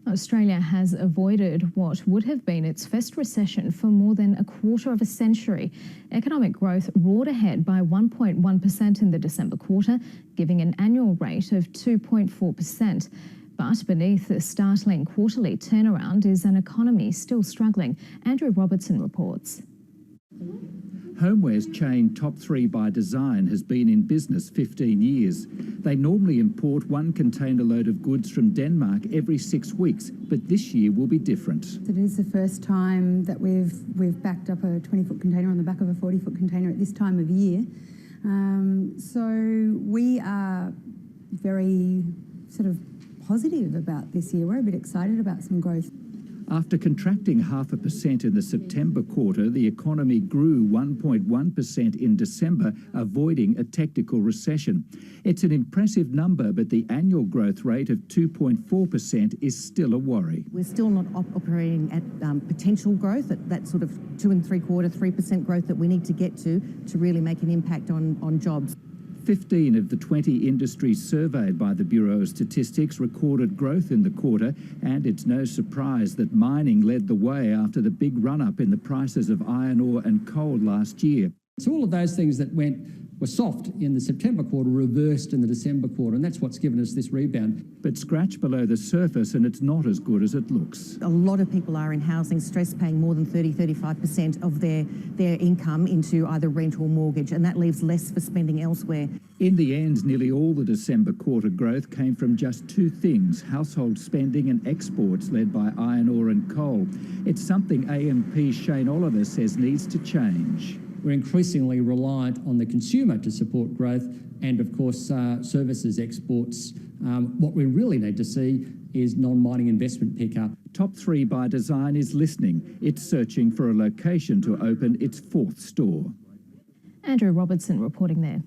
Australia has avoided what would have been its first recession for more than a quarter of a century. Economic growth roared ahead by 1.1% in the December quarter, giving an annual rate of 2.4%. But beneath the startling quarterly turnaround is an economy still struggling. Andrew Robertson reports. Homeware's chain Top 3 by Design has been in business 15 years. They normally import one container load of goods from Denmark every 6 weeks, but this year will be different. It is the first time that we've backed up a 20-foot container on the back of a 40-foot container at this time of year. So we are very sort of positive about this year. We're a bit excited about some growth. After contracting 0.5% in the September quarter, the economy grew 1.1% in December, avoiding a technical recession. It's an impressive number, but the annual growth rate of 2.4% is still a worry. We're still not operating at potential growth, at that sort of 2.75%, 3% growth that we need to get to really make an impact on jobs. 15 of the 20 industries surveyed by the Bureau of Statistics recorded growth in the quarter, and it's no surprise that mining led the way after the big run-up in the prices of iron ore and coal last year. So all of those things that were soft in the September quarter reversed in the December quarter, and that's what's given us this rebound. But scratch below the surface and it's not as good as it looks. A lot of people are in housing stress, paying more than 35% of their income into either rent or mortgage, and that leaves less for spending elsewhere. In the end, nearly all the December quarter growth came from just two things: household spending and exports led by iron ore and coal. It's something AMP Shane Oliver says needs to change. We're increasingly reliant on the consumer to support growth and, of course, services exports. What we really need to see is non-mining investment pick up. Top 3 by Design is listening. It's searching for a location to open its 4th store. Andrew Robertson reporting there.